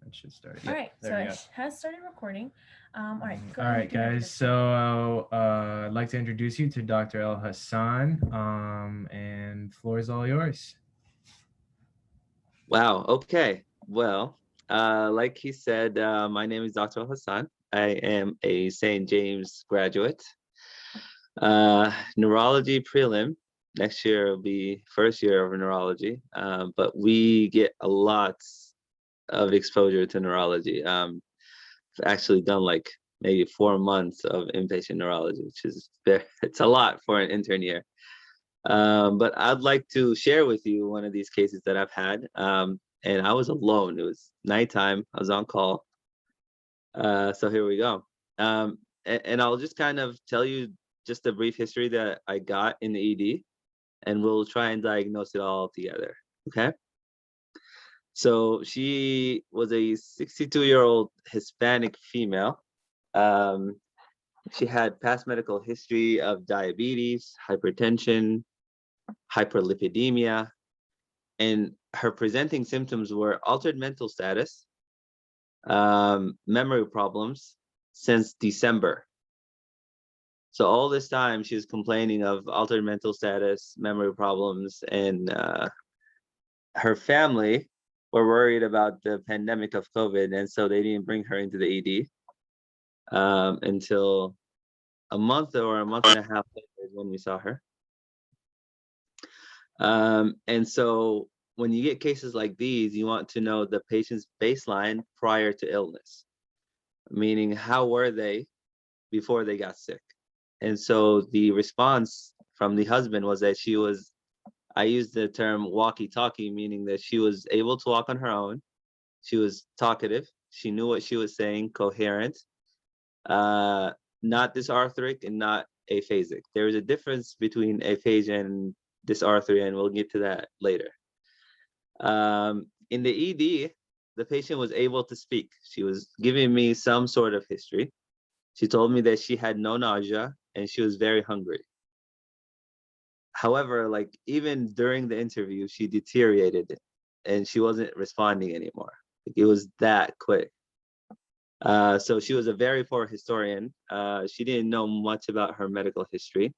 It should start. All Yep, right, so there we go. it has started recording. All right, go All ahead right, and do whatever guys. this So I'd like to introduce you to Dr. Elhassan, and floor is all yours. Wow. Okay. Well, like he said, my name is Dr. Elhassan. I am a St. James graduate. Neurology prelim. Next year will be first year of neurology, but we get a lot of exposure to neurology. I've actually done like maybe 4 months of inpatient neurology, which is it's a lot for an intern year. But I'd like to share with you one of these cases that I've had. And I was alone. It was nighttime. I was on call. So here we go. And I'll just kind of tell you just a brief history that I got in the ED, and we'll try and diagnose it all together. Okay. So she was a 62-year-old Hispanic female. Um, she had past medical history of diabetes, hypertension, hyperlipidemia, and her presenting symptoms were altered mental status, memory problems since December. So all this time she was complaining of altered mental status, memory problems, and her family were worried about the pandemic of COVID, and so they didn't bring her into the ED until a month or a month and a half later is when we saw her. And so when you get cases like these, you want to know the patient's baseline prior to illness, meaning how were they before they got sick. And so the response from the husband was that she was, I used the term walkie-talkie, meaning that she was able to walk on her own. She was talkative. She knew what she was saying, coherent, not dysarthric and not aphasic. There is a difference between aphasia and dysarthria, and we'll get to that later. In the ED, the patient was able to speak. She was giving me some sort of history. She told me that she had no nausea and she was very hungry. However, like even during the interview, she deteriorated and she wasn't responding anymore. Like, it was that quick. So she was a very poor historian. She didn't know much about her medical history.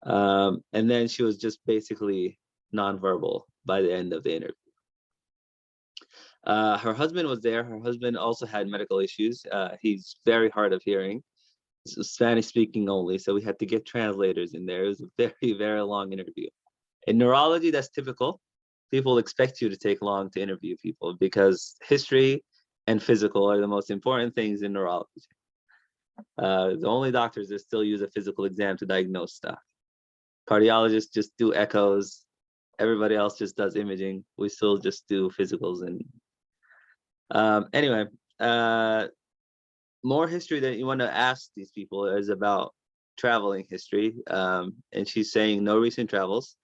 And then she was just basically nonverbal by the end of the interview. Her husband was there. Her husband also had medical issues. He's very hard of hearing. Spanish speaking only, so we had to get translators in there. It was a very, very long interview. In neurology, that's typical. People expect you to take long to interview people because history and physical are the most important things in neurology. The only doctors that still use a physical exam to diagnose stuff. Cardiologists just do echoes. Everybody else just does imaging. We still just do physicals. And anyway, more history that you want to ask these people is about traveling history. And she's saying no recent travels.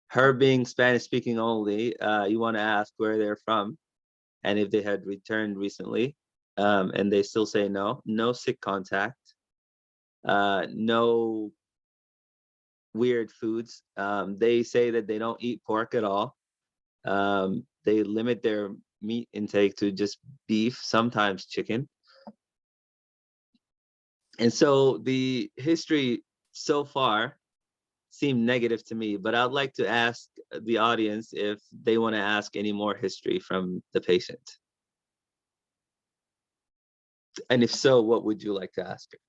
Her being Spanish speaking only, you want to ask where they're from and if they had returned recently. And they still say no. No sick contact. No weird foods. They say that they don't eat pork at all. They limit their meat intake to just beef, sometimes chicken. And so the history so far seemed negative to me, but I'd like to ask the audience if they want to ask any more history from the patient. And if so, what would you like to ask her?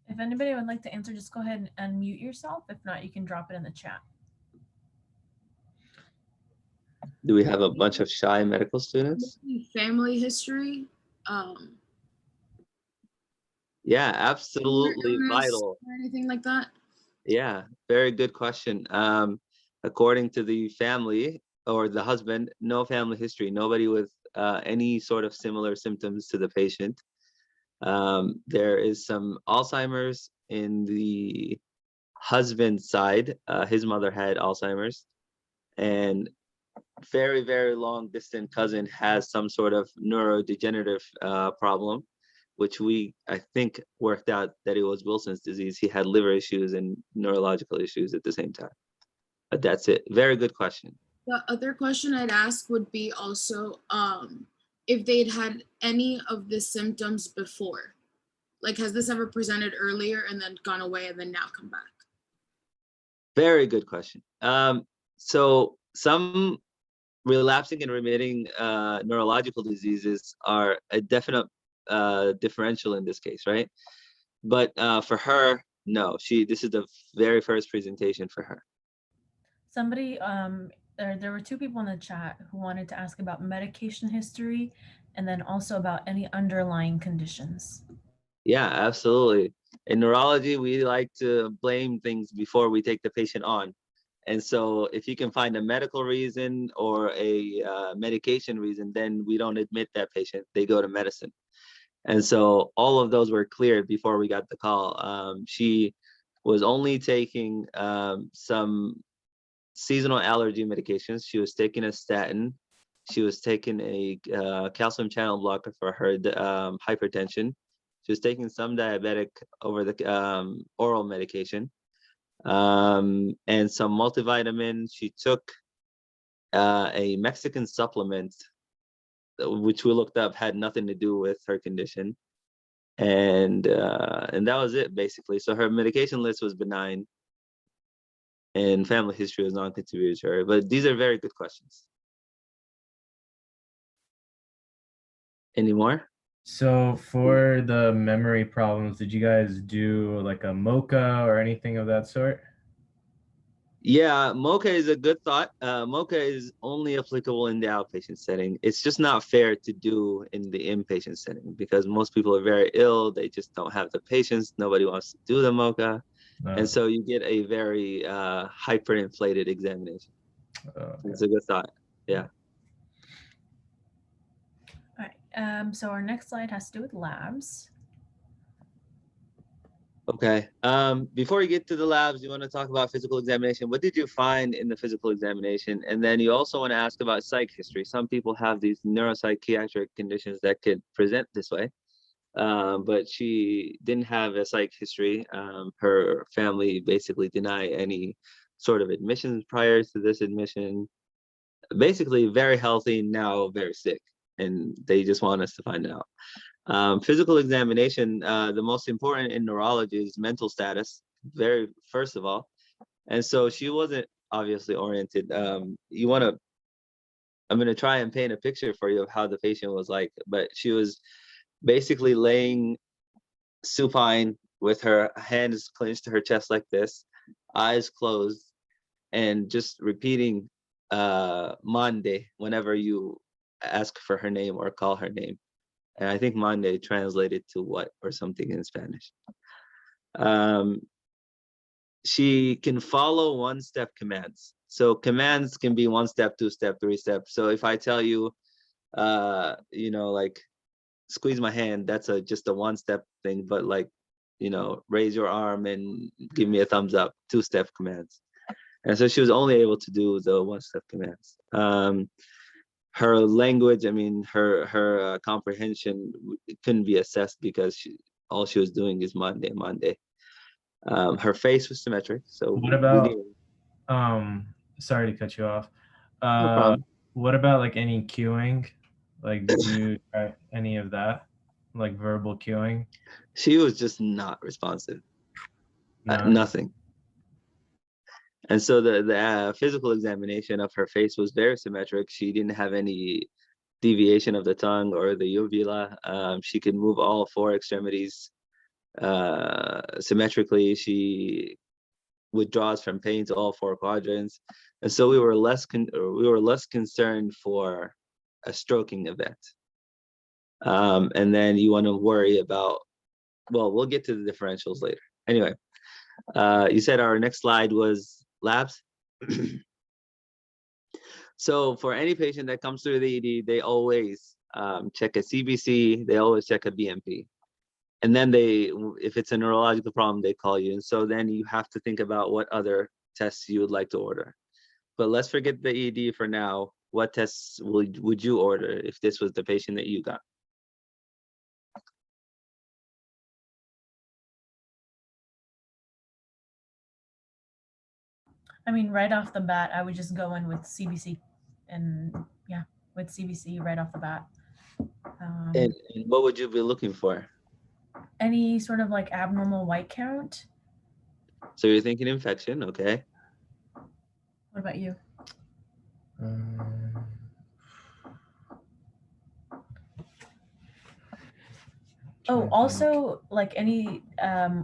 If anybody would like to answer, just go ahead and unmute yourself. If not, you can drop it in the chat. Do we have a bunch of shy medical students? Family history. Yeah, absolutely vital. Or anything like that? Yeah, very good question. According to the family or the husband, no family history, nobody with any sort of similar symptoms to the patient. There is some Alzheimer's in the husband's side. His mother had Alzheimer's, and very, very long distant cousin has some sort of neurodegenerative problem, which I think worked out that it was Wilson's disease. He had liver issues and neurological issues at the same time. But that's it. Very good question. The other question I'd ask would be also, if they'd had any of the symptoms before. Like, has this ever presented earlier and then gone away and then now come back? Very good question. So some relapsing and remitting neurological diseases are a definite differential in this case, right? But for her, no, this is the very first presentation for her. Somebody, there were two people in the chat who wanted to ask about medication history and then also about any underlying conditions. Yeah, absolutely. In neurology, we like to blame things before we take the patient on. And so if you can find a medical reason or a medication reason, then we don't admit that patient, they go to medicine. And so all of those were cleared before we got the call. She was only taking some seasonal allergy medications. She was taking a statin. She was taking a calcium channel blocker for her hypertension. She was taking some diabetic over the oral medication. And some multivitamin. She took a Mexican supplement, which we looked up had nothing to do with her condition, and that was it basically. So her medication list was benign, and family history was non-contributory. But these are very good questions. Any more? So for the memory problems, did you guys do like a MOCA or anything of that sort? Yeah, MOCA is a good thought. MOCA is only applicable in the outpatient setting. It's just not fair to do in the inpatient setting because most people are very ill. They just don't have the patience. Nobody wants to do the MOCA. And so you get a very hyperinflated examination. Okay. It's a good thought. Yeah. All right. So our next slide has to do with labs. Okay. Before you get to the labs, you want to talk about physical examination. What did you find in the physical examination? And then you also want to ask about psych history. Some people have these neuropsychiatric conditions that could present this way. But she didn't have a psych history. Her family basically denied any sort of admissions prior to this admission. Basically very healthy, now very sick. And they just want us to find out. Physical examination, the most important in neurology is mental status, very first of all. And so she wasn't obviously oriented. I'm gonna try and paint a picture for you of how the patient was like, but she was basically laying supine with her hands clenched to her chest like this, eyes closed, and just repeating Mande whenever you ask for her name or call her name. And I think Mande translated to what or something in Spanish. She can follow one-step commands. So commands can be 1 step, 2 step, 3 step. So if I tell you, like squeeze my hand, that's just a 1-step thing. But like, raise your arm and give me a thumbs up, 2-step commands. And so she was only able to do the 1-step commands. Her language, I mean, her comprehension couldn't be assessed because all she was doing is Mande. Her face was symmetric. So what about, sorry to cut you off. No problem. What about like any cueing? Like, did you try any of that? Like verbal cueing? She was just not responsive. None? Nothing. And so the physical examination of her face was very symmetric. She didn't have any deviation of the tongue or the uvula. She could move all 4 extremities symmetrically. She withdraws from pain to all 4 quadrants. And so we were less concerned for a stroking event. And then you want to worry about, well, we'll get to the differentials later. Anyway, you said our next slide was labs. So for any patient that comes through the ED, they always check a CBC, they always check a BMP. And then if it's a neurological problem, they call you. And so then you have to think about what other tests you would like to order. But let's forget the ED for now. What tests would you order if this was the patient that you got? I mean, right off the bat, I would just go in with CBC and with CBC right off the bat. And what would you be looking for? Any sort of like abnormal white count? So you're thinking infection, okay? What about you? Um, Oh, trying to think. also like any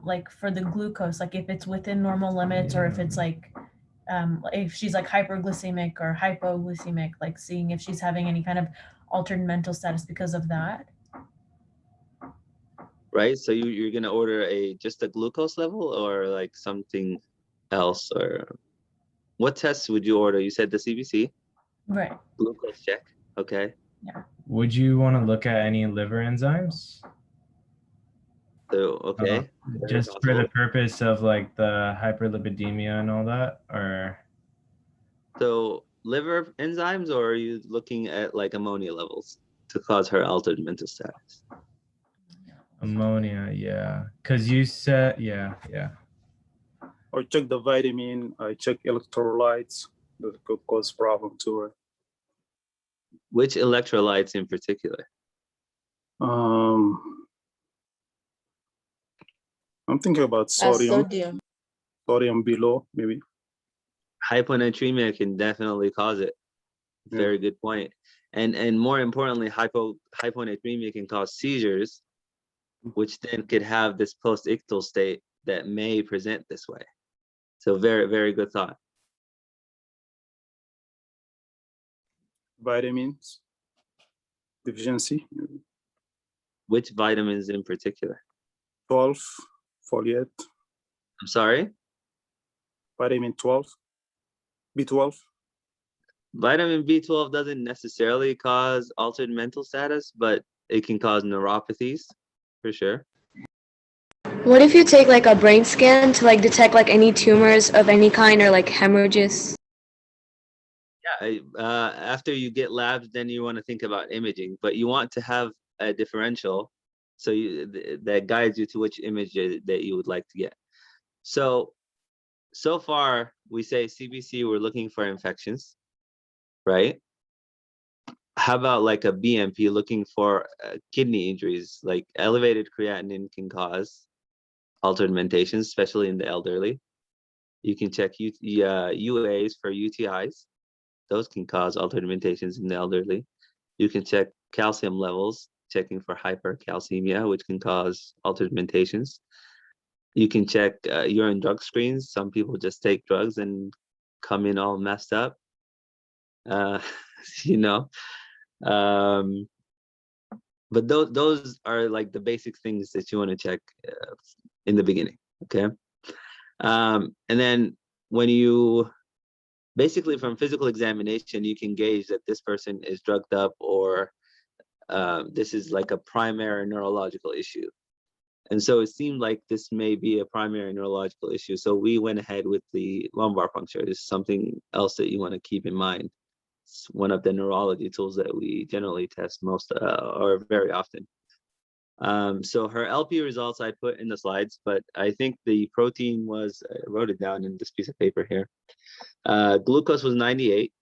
like for the glucose, like if it's within normal limits or if it's like if she's like hyperglycemic or hypoglycemic, like seeing if she's having any kind of altered mental status because of that. Right? So you're gonna order just a glucose level or like something else, or what tests would you order? You said the CBC, Right. glucose check, okay? Would you want to look at any liver enzymes? So okay, very Just for the possible. purpose of like the hyperlipidemia and all that, or So liver enzymes, or are you looking at like ammonia levels to cause her altered mental status? ammonia? Yeah, because you said yeah. Or check the vitamin, I check electrolytes that could cause problem to her. Which electrolytes in particular? I'm thinking about sodium, Sodium. sodium below maybe. Hyponatremia can definitely cause it. Yeah. Very good point. And more importantly, hyponatremia can cause seizures, which then could have this post-ictal state that may present this way. So very, very good thought. Vitamins, deficiency, Which vitamins in particular? 12, foliate, I'm sorry? vitamin 12, B12. Vitamin B12 doesn't necessarily cause altered mental status, but it can cause neuropathies, for sure. What if you take like a brain scan to like detect like any tumors of any kind or like hemorrhages? Yeah, after you get labs, then you want to think about imaging, but you want to have a differential so that guides you to which image that you would like to get. So far, we say CBC, we're looking for infections, right? How about like a BMP, looking for kidney injuries? Like elevated creatinine can cause altered mentations, especially in the elderly. You can check UAs for UTIs. Those can cause altered mentations in the elderly. You can check calcium levels, checking for hypercalcemia, which can cause altered mentations. You can check urine drug screens. Some people just take drugs and come in all messed up. You know, but those are like the basic things that you want to check in the beginning, okay? And then when you basically from physical examination, you can gauge that this person is drugged up or this is like a primary neurological issue. And so it seemed like this may be a primary neurological issue. So we went ahead with the lumbar puncture. This is something else that you want to keep in mind. It's one of the neurology tools that we generally test most or very often. So her LP results I put in the slides, but I think the protein was, I wrote it down in this piece of paper here. Glucose was 98.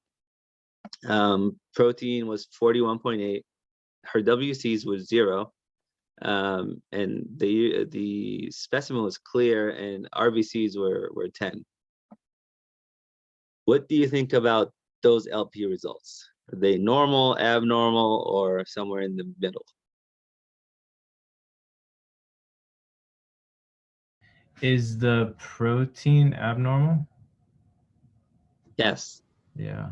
Protein was 41.8. Her WCs was 0. And the specimen was clear and RBCs were 10. What do you think about those LP results? Are they normal, abnormal, or somewhere in the middle? Is the protein abnormal? Yes. Yeah.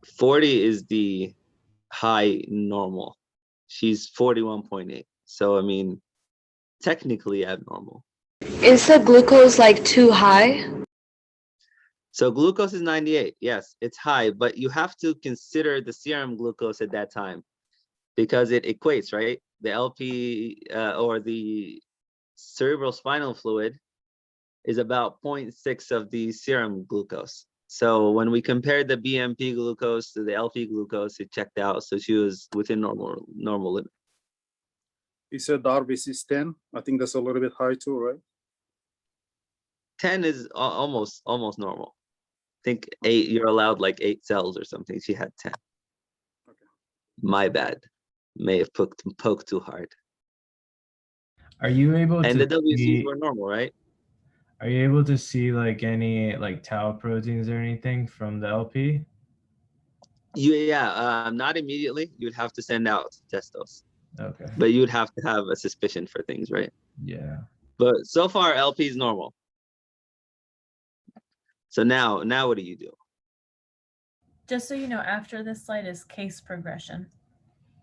40 is the high normal. She's 41.8. So, I mean, technically abnormal. Is the glucose like too high? So glucose is 98. Yes, it's high, but you have to consider the serum glucose at that time because it equates, right? The LP or the cerebral spinal fluid is about 0.6 of the serum glucose. So when we compared the BMP glucose to the LP glucose, it checked out. So she was within normal limit. You said the RBC is 10. I think that's a little bit high too, right? 10 is almost normal. I think 8, you're allowed like 8 cells or something. She had 10. Okay. My bad. may have poked too hard. Are you able And to the WCs see, were normal, right? are you able to see like any like tau proteins or anything from the LP? Not immediately. You'd have to send out to test those, Okay. but you'd have to have a suspicion for things, right? Yeah. But so far, LP is normal. So now what do you do? Just so you know, after this slide is case progression.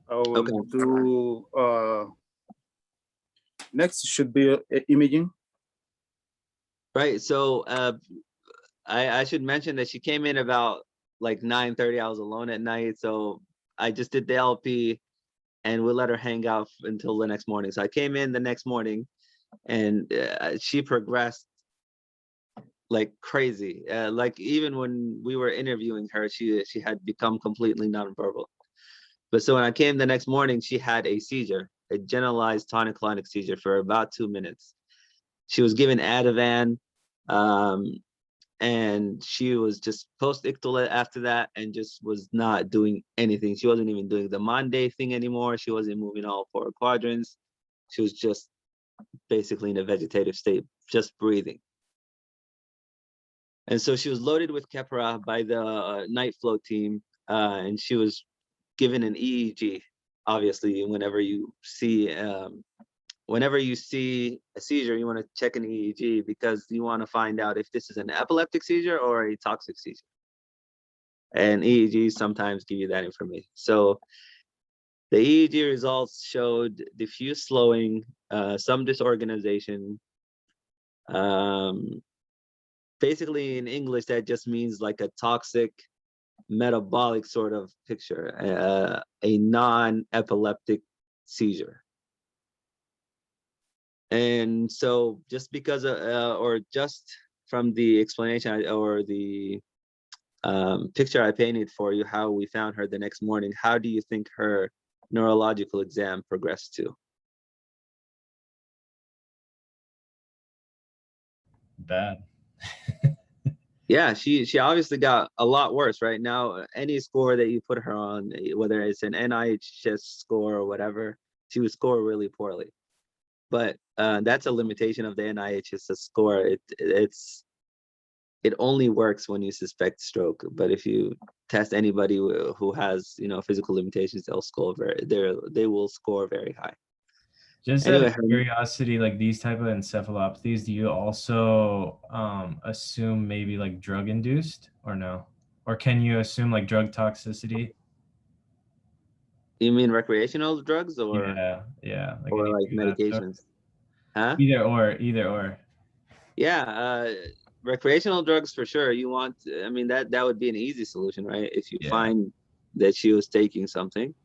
I will Okay. do next should be imaging. Right. So I should mention that she came in about like 9:30. I was alone at night, so I just did the LP, and we let her hang out until the next morning. So I came in the next morning, and she progressed like crazy. Like even when we were interviewing her, she had become completely nonverbal. But so when I came the next morning, she had a seizure, a generalized tonic-clonic seizure for about 2 minutes. She was given Ativan, and she was just post-ictal after that and just was not doing anything. She wasn't even doing the Monday thing anymore. She wasn't moving all 4 quadrants. She was just basically in a vegetative state, just breathing. And so she was loaded with Keppra by the night flow team, and she was given an EEG. Obviously, whenever you see a seizure, you want to check an EEG because you want to find out if this is an epileptic seizure or a toxic seizure. And EEGs sometimes give you that information. So the EEG results showed diffuse slowing, some disorganization. Basically, in English, that just means like a toxic metabolic sort of picture, a non-epileptic seizure. And so just because or just from the explanation or the picture I painted for you, how we found her the next morning, how do you think her neurological exam progressed to? Bad. Yeah, she obviously got a lot worse. Right now, any score that you put her on, whether it's an NIHS score or whatever, she would score really poorly. But that's a limitation of the NIHS score. It only works when you suspect stroke. But if you test anybody who has physical limitations, they will score very high. Just Anyway, out of curiosity, like these type of encephalopathies, do you also assume maybe like drug induced or no? Or can you assume like drug toxicity? You mean recreational drugs or Yeah, like or any like of that stuff? medications? Huh? Either or. Yeah, recreational drugs for sure. I mean, that would be an easy solution, right? If you Yeah. find that she was taking something,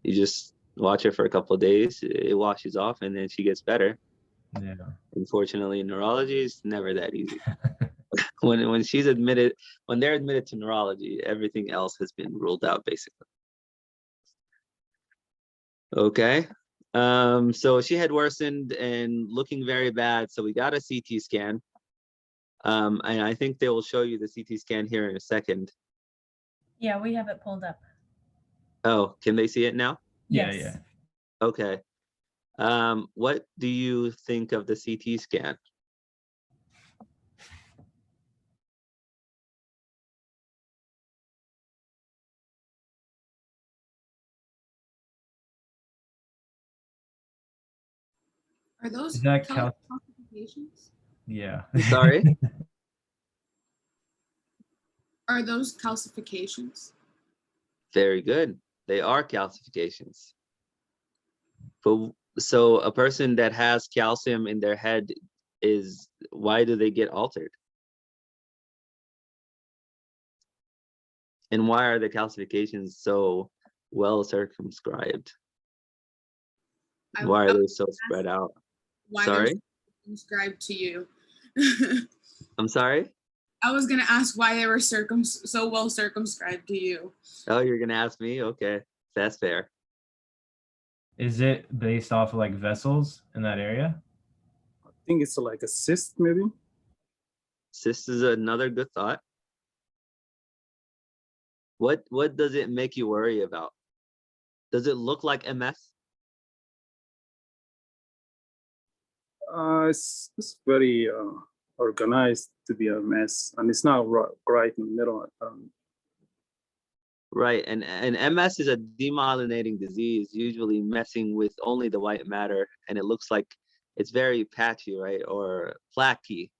you just watch her for a couple of days, it washes off, and then she gets better. Yeah. Unfortunately, in neurology, it's never that easy. when they're admitted to neurology, everything else has been ruled out, basically. Okay. So she had worsened and looking very bad. So we got a CT scan. And I think they will show you the CT scan here in a second. Yeah, we have it pulled up. Oh, can they see it now? Yes. Yeah. Okay. What do you think of the CT scan? Are those Is that calcifications? Yeah. I'm sorry? Are those calcifications? Very good. They are calcifications. But so a person that has calcium in their head why do they get altered? And why are the calcifications so well circumscribed? Why are they so spread out? Why Sorry? they're circumscribed to you? I'm sorry? I was gonna ask why they were so well circumscribed to you. Oh, you're gonna ask me? Okay, that's fair. Is it based off of like vessels in that area? I think it's like a cyst, maybe. Cyst is another good thought. What does it make you worry about? Does it look like MS? It's very organized to be a mess, and it's not right in the middle. Right, and MS is a demyelinating disease, usually messing with only the white matter, and it looks like it's very patchy, right, or plaquey.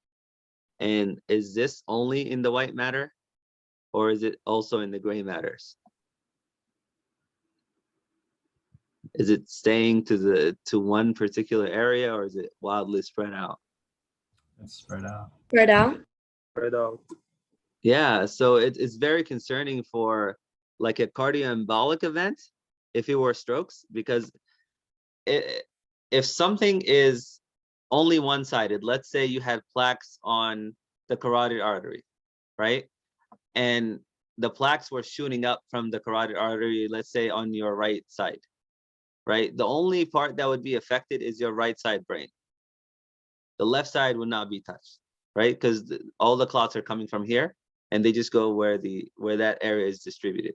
And is this only in the white matter, or is it also in the gray matters? Is it staying to one particular area, or is it wildly spread out? It's spread out. Spread out. Spread out. Yeah, so it's very concerning for like a cardioembolic event if it were strokes, because if something is only one-sided, let's say you had plaques on the carotid artery, right? And the plaques were shooting up from the carotid artery, let's say on your right side, right? The only part that would be affected is your right side brain. The left side would not be touched, right? Because all the clots are coming from here, and they just go where that area is distributed.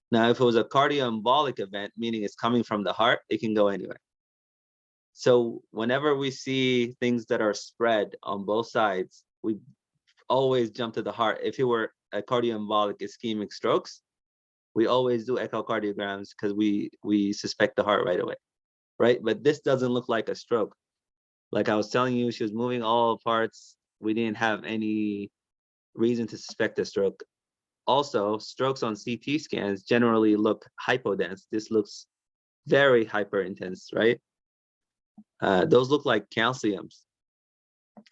Now, if it was a cardioembolic event, meaning it's coming from the heart, it can go anywhere. So whenever we see things that are spread on both sides, we always jump to the heart. If it were a cardioembolic ischemic strokes, we always do echocardiograms because we suspect the heart right away, right? But this doesn't look like a stroke. Like I was telling you, she was moving all parts. We didn't have any reason to suspect a stroke. Also, strokes on CT scans generally look hypodense. This looks very hyperintense, right? Those look like calciums.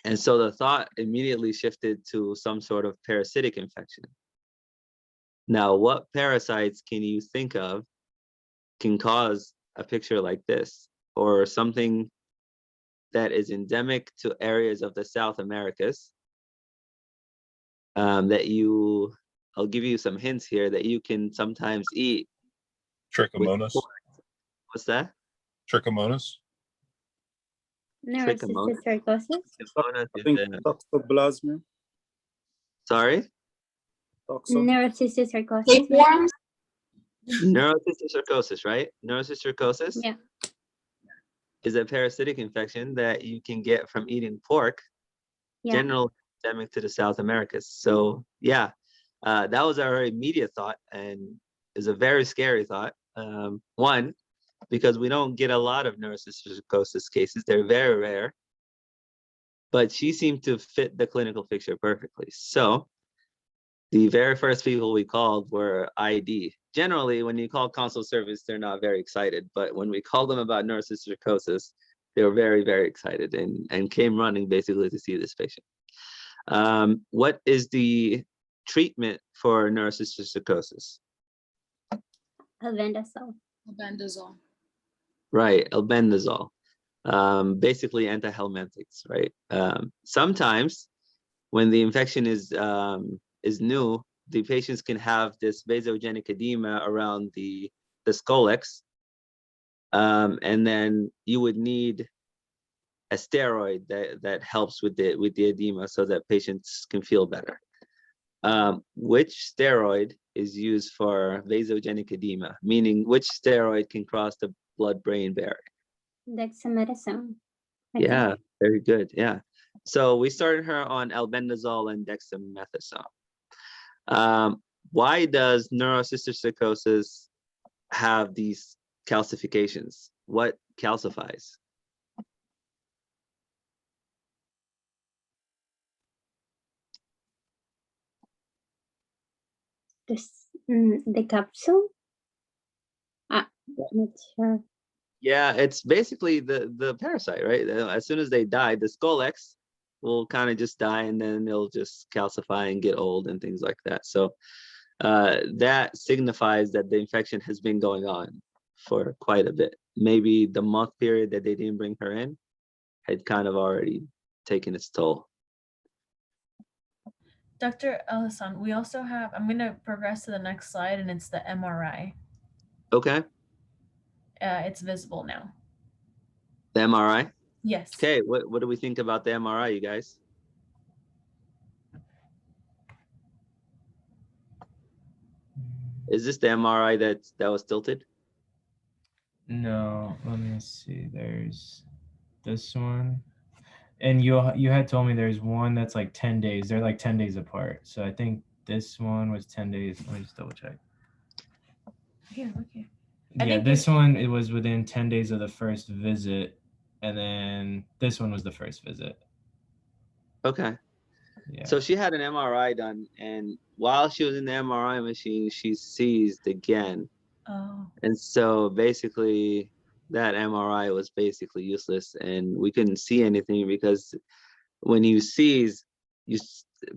And so the thought immediately shifted to some sort of parasitic infection. Now, what parasites can you think of can cause a picture like this, or something that is endemic to areas of the South Americas I'll give you some hints here that you can sometimes eat. Trichomonas. What's that? Trichomonas. Neurocystic sarcosis. Trichomonas I think toxoplasma. Sorry? Neurocystic sarcosis. Tapeworms? Neurocystic sarcosis, right? Neurocystic sarcosis Yeah. is a parasitic infection that you can get from eating pork, Yeah. generally endemic to the South Americas. So yeah, that was our immediate thought, and is a very scary thought. One, because we don't get a lot of neurocystic sarcosis cases. They're very rare. But she seemed to fit the clinical picture perfectly. So the very first people we called were ID. Generally, when you call consult service, they're not very excited. But when we called them about neurocystic sarcosis, they were very, very excited and came running basically to see this patient. What is the treatment for neurocystic sarcosis? Albendazole. Albendazole. Right, albendazole. Basically antihelminthics, right? Sometimes when the infection is new, the patients can have this vasogenic edema around the scolex, and then you would need a steroid that helps with the edema so that patients can feel better. Which steroid is used for vasogenic edema, meaning which steroid can cross the blood-brain barrier? Dexamethasone. Yeah, very good. Yeah. So we started her on albendazole and dexamethasone. Why does neurocystic sarcosis have these calcifications? What calcifies? The capsule? Not sure. Yeah, it's basically the parasite, right? As soon as they die, the scolex will kind of just die, and then they'll just calcify and get old and things like that. So that signifies that the infection has been going on for quite a bit. Maybe the month period that they didn't bring her in had kind of already taken its toll. Dr. Elhassan, we also have, I'm going to progress to the next slide, and it's the MRI. Okay. It's visible now. The MRI? Yes. Okay, what do we think about the MRI, you guys? Is this the MRI that was tilted? No, let me see. There's this one. And you had told me there's one that's like 10 days. They're like 10 days apart. So I think this one was 10 days. Let me just double check. Here, look here. Yeah, this one, it was within 10 days of the first visit. And then this one was the first visit. Okay. Yeah. So she had an MRI done, and while she was in the MRI machine, she seized again. Oh. And so basically that MRI was basically useless, and we couldn't see anything because when you seize,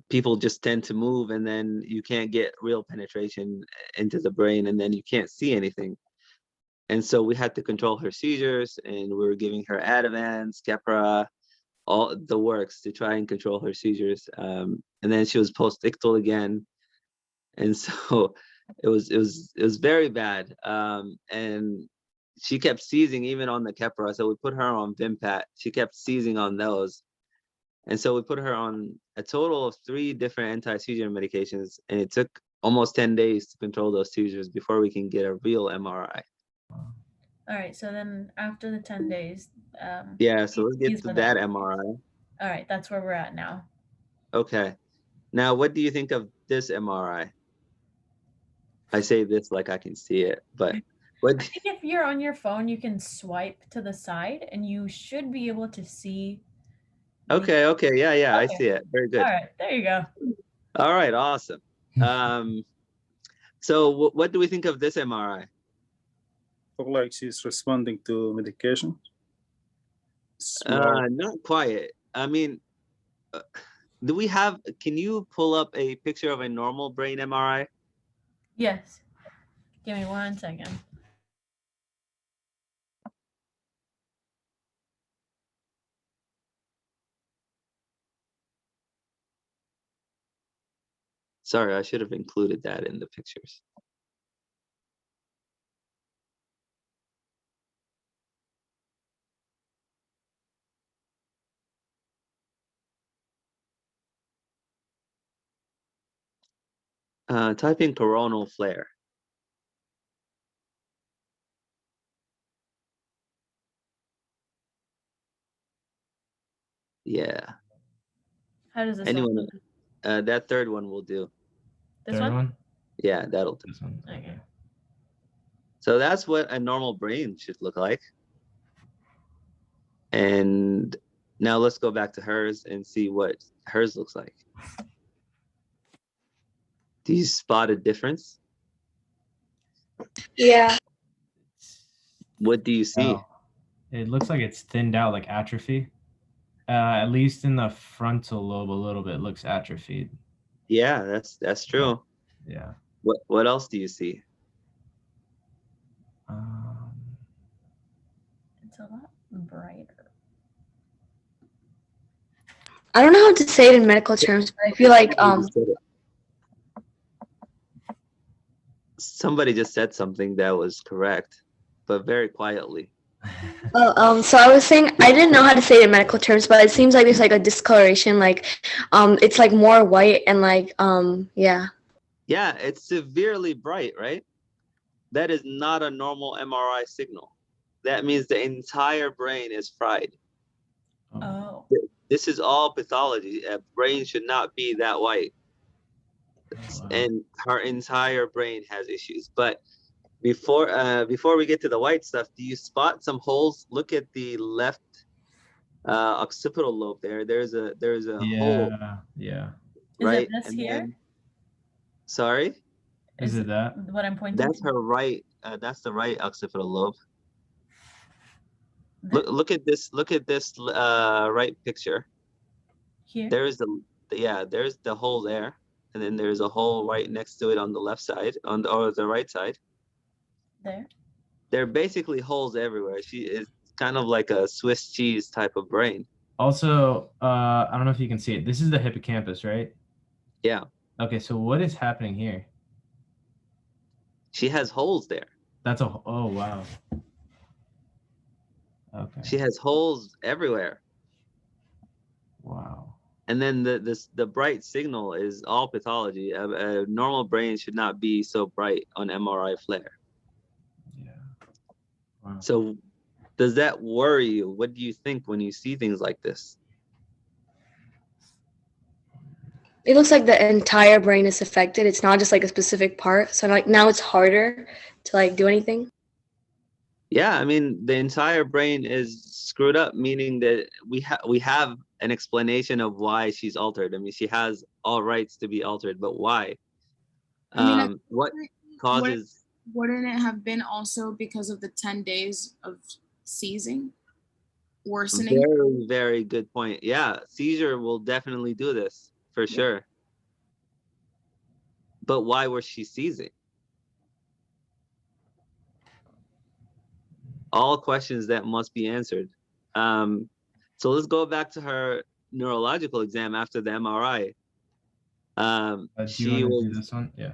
people just tend to move, and then you can't get real penetration into the brain, and then you can't see anything. And so we had to control her seizures, and we were giving her Ativan, Keppra, all the works to try and control her seizures. And then she was post-ictal again, and so it was very bad. And she kept seizing even on the Keppra, so we put her on Vimpat. She kept seizing on those, and so we put her on a total of 3 different anti-seizure medications, and it took almost 10 days to control those seizures before we can get a real MRI. All right. So then after the 10 days. Yeah, so let's get these to were that the- MRI. All right. That's where we're at now. Okay. Now, what do you think of this MRI? I say this like I can see it, but what? I think if you're on your phone, you can swipe to the side and you should be able to see. Okay, yeah, I Okay. see it. Very good. All right. There you go. All right, awesome. So what do we think of this MRI? Look like she's responding to medication. Small. Not quite. I mean, can you pull up a picture of a normal brain MRI? Yes. Give me 1 second. Sorry, I should have included that in the pictures. Type in coronal flare. Yeah. How does this Anyone? look? That third one will do. This Third one? Yeah, that'll do. This one. Okay. So that's what a normal brain should look like. And now let's go back to hers and see what hers looks like. Do you spot a difference? Yeah. What do you see? Oh, it looks like it's thinned out, like atrophy. At least in the frontal lobe, a little bit looks atrophied. Yeah, that's true. Yeah. What else do you see? It's a lot brighter. I don't know how to say it in medical terms, but I feel like Somebody just said something that was correct, but very quietly. So I was saying I didn't know how to say it in medical terms, but it seems like there's like a discoloration, like it's like more white and like yeah. Yeah, it's severely bright, right? That is not a normal MRI signal. That means the entire brain is fried. Oh. This is all pathology. A brain should not be that white. Wow. And her entire brain has issues. But before we get to the white stuff, do you spot some holes? Look at the left occipital lobe there. There's a hole. Yeah. Right? Is it this here? Sorry? Is it that? What I'm pointing That's to? her right. That's the right occipital lobe. Look at this right picture. Here? There's the hole there, and then there's a hole right next to it on the left side, or the right side. There? There are basically holes everywhere. She is kind of like a Swiss cheese type of brain. Also, I don't know if you can see it. This is the hippocampus, right? Yeah. Okay, so what is happening here? She has holes there. Oh, wow. Okay. She has holes everywhere. Wow. And then the bright signal is all pathology. A normal brain should not be so bright on MRI flare. Yeah. Wow. So does that worry you? What do you think when you see things like this? It looks like the entire brain is affected. It's not just like a specific part. So like now it's harder to like do anything. Yeah, I mean, the entire brain is screwed up, meaning that we have an explanation of why she's altered. I mean, she has all rights to be altered, but why? I mean, I What think causes? wouldn't it have been also because of the 10 days of seizing, worsening? Very, very good point. Yeah, seizure will definitely do this for sure. But why was she seizing? All questions that must be answered. So let's go back to her neurological exam after the MRI. Do you She want to do was this one? Yeah.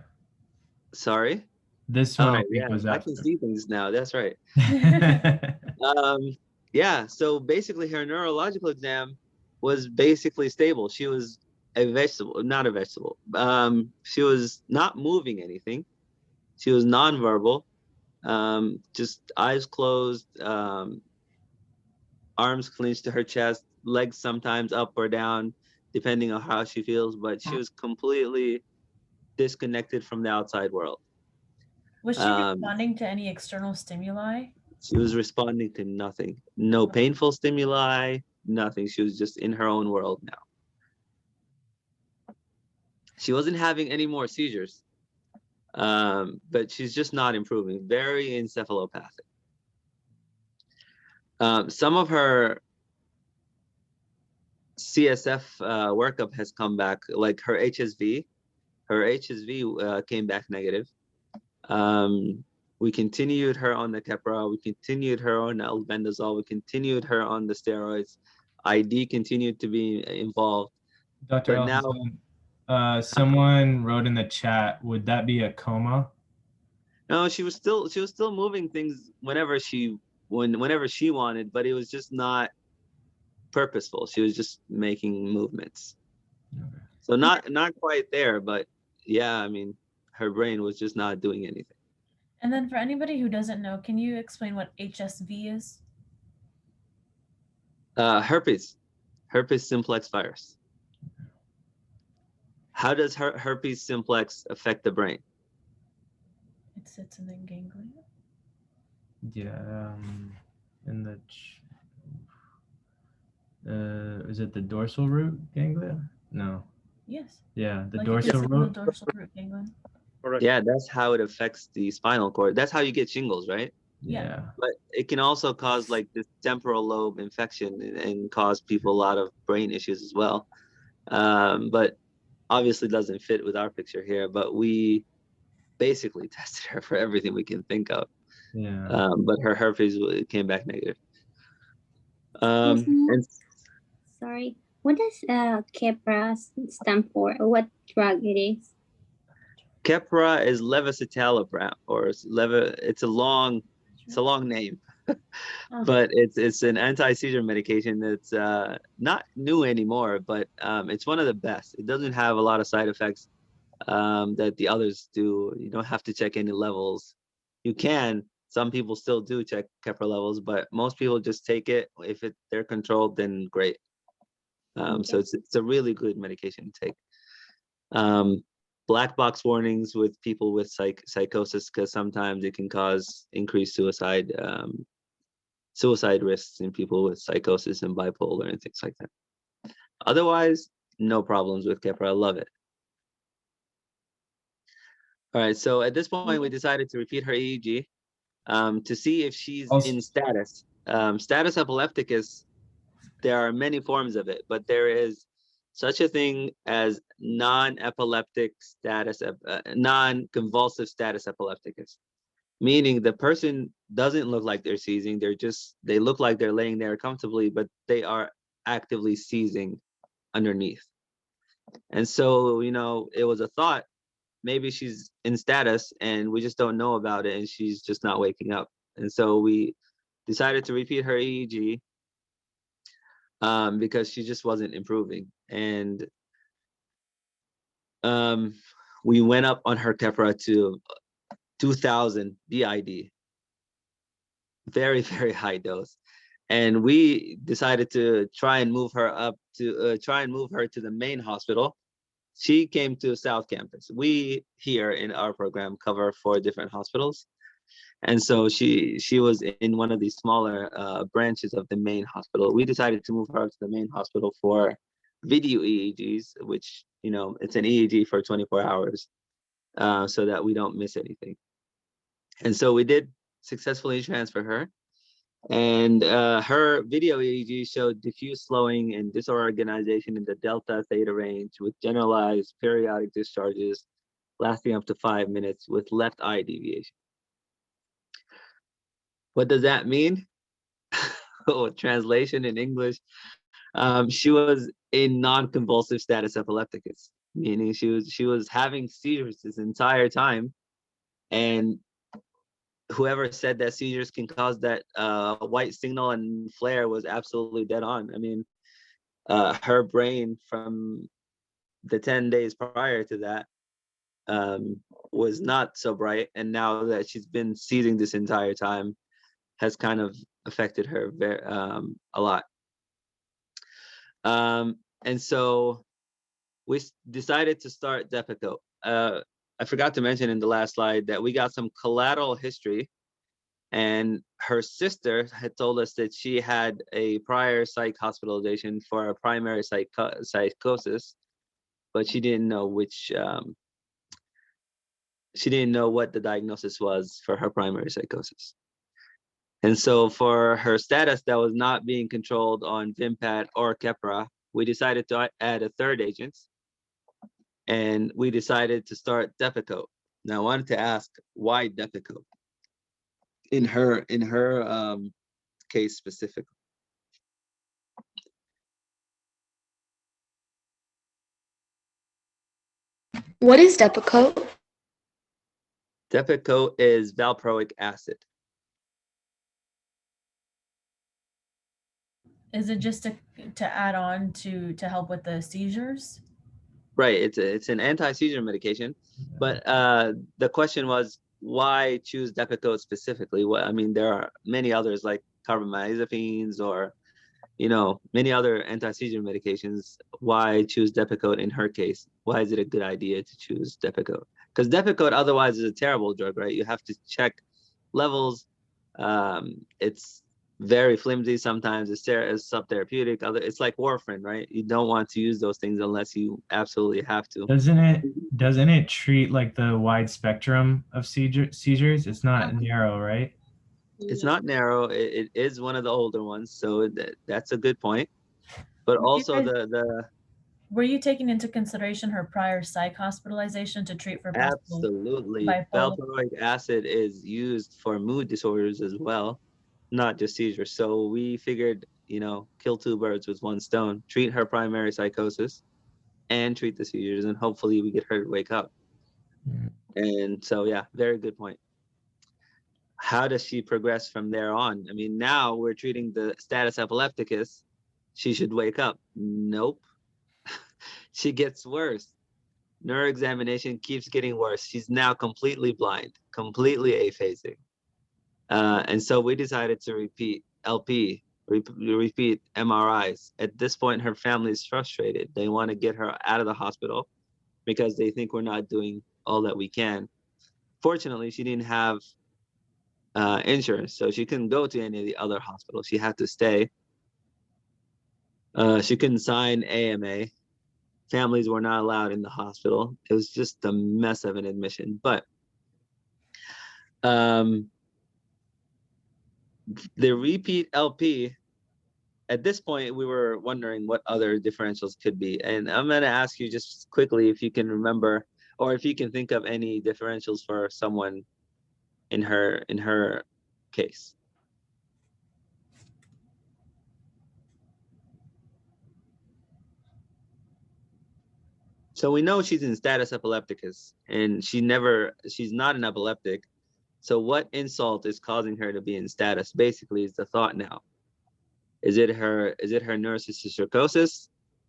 sorry. This Oh, one I right, think yeah, was I can after. see things now. That's right. Yeah, so basically her neurological exam was basically stable. She was a vegetable, not a vegetable. She was not moving anything. She was nonverbal, just eyes closed, arms clenched to her chest, legs sometimes up or down, depending on how she feels, but she was completely disconnected from the outside world. Was she Um, responding to any external stimuli? She was responding to nothing, no painful stimuli, nothing. She was just in her own world now. She wasn't having any more seizures, but she's just not improving. Very encephalopathic. Some of her CSF workup has come back, like her HSV. Her HSV came back negative. We continued her on the Keppra. We continued her on albendazole. We continued her on the steroids. ID continued to be involved. Dr. But now, Elhassan, someone wrote in the chat, would that be a coma? no, she was still moving things whenever she wanted, but it was just not purposeful. She was just making movements. Okay. So not quite there, but yeah, I mean, her brain was just not doing anything. And then for anybody who doesn't know, can you explain what HSV is? Herpes simplex virus. How does herpes simplex affect the brain? It sits in the ganglia. Yeah. In the is it the dorsal root ganglia? No. Yes. Yeah, the Like dorsal it root. the dorsal root ganglion. Correct. Yeah, that's how it affects the spinal cord. That's how you get shingles, right? Yeah. But it can also cause like this temporal lobe infection and cause people a lot of brain issues as well. But obviously doesn't fit with our picture here, but we basically tested her for everything we can think of. Yeah. But her herpes came back negative. Yes, And sorry. What does Keppra stand for? Or what drug it is? Keppra is levetiracetam, or it's a long name. Oh. But it's an anti-seizure medication that's not new anymore, but it's one of the best. It doesn't have a lot of side effects that the others do. You don't have to check any levels. You can. Some people still do check Keppra levels, but most people just take it. If they're controlled, then great. So it's a really good medication to take. Black box warnings with people with psychosis, because sometimes it can cause increased suicide risks in people with psychosis and bipolar and things like that. Otherwise, no problems with Keppra. I love it. All right, so at this point, we decided to repeat her EEG to see if she's in status. Status epilepticus, there are many forms of it, but there is such a thing as non-convulsive status epilepticus, meaning the person doesn't look like they're seizing. They look like they're laying there comfortably, but they are actively seizing underneath. And so, it was a thought, maybe she's in status and we just don't know about it and she's just not waking up. And so we decided to repeat her EEG because she just wasn't improving. And we went up on her Keppra to 2000 BID. very, very high dose. And we decided to try and move her to the main hospital. She came to South Campus. We here in our program cover 4 different hospitals. And so she was in one of these smaller branches of the main hospital. We decided to move her to the main hospital for video EEGs, which, you know, it's an EEG for 24 hours so that we don't miss anything. And so we did successfully transfer her. And her video EEG showed diffuse slowing and disorganization in the delta theta range with generalized periodic discharges lasting up to 5 minutes with left eye deviation. What does that mean? Oh, translation in English. She was in non-convulsive status epilepticus, meaning she was having seizures this entire time, and whoever said that seizures can cause that white signal and flare was absolutely dead on. I mean, her brain from the 10 days prior to that was not so bright, and now that she's been seizing this entire time has kind of affected her a lot. And so we decided to start Depakote. I forgot to mention in the last slide that we got some collateral history, and her sister had told us that she had a prior psych hospitalization for a primary psychosis, but she didn't know which, she didn't know what the diagnosis was for her primary psychosis. And so for her status that was not being controlled on Vimpat or Keppra, we decided to add a third agent, and we decided to start Depakote. Now I wanted to ask, why Depakote in her case specifically? What is Depakote? Depakote is valproic acid. Is it just to add on to help with the seizures? Right, it's an anti-seizure medication, but the question was, why choose Depakote specifically? Well, I mean, there are many others like carbamazepines or, you know, many other anti-seizure medications. Why choose Depakote in her case? Why is it a good idea to choose Depakote? Because Depakote otherwise is a terrible drug, right? You have to check levels. It's very flimsy sometimes. It's subtherapeutic. It's like warfarin, right? You don't want to use those things unless you absolutely have to. Doesn't it treat like the wide spectrum of seizures? It's not narrow, right? It's not narrow. It is one of the older ones, so that's a good point. But also were you taking into consideration her prior psych hospitalization to treat for possible absolutely bipolar? valproic acid is used for mood disorders as well, not just seizures. So we figured, you know, kill 2 birds with 1 stone, treat her primary psychosis and treat the seizures, and hopefully we get her to wake up. And so, yeah, very good point. How does she progress from there on? I mean, now we're treating the status epilepticus. She should wake up. Nope. She gets worse. Neuroexamination keeps getting worse. She's now completely blind, completely aphasic. And so we decided to repeat LP, repeat MRIs. At this point, her family is frustrated. They want to get her out of the hospital because they think we're not doing all that we can. Fortunately, she didn't have insurance, so she couldn't go to any of the other hospitals. She had to stay. She couldn't sign AMA. Families were not allowed in the hospital. It was just a mess of an admission. But the repeat LP, at this point, we were wondering what other differentials could be. And I'm going to ask you just quickly if you can remember, or if you can think of any differentials for someone in her case. So we know she's in status epilepticus, and she's not an epileptic. So what insult is causing her to be in status? Basically, is the thought now. Is it her neurocystic sarcosis,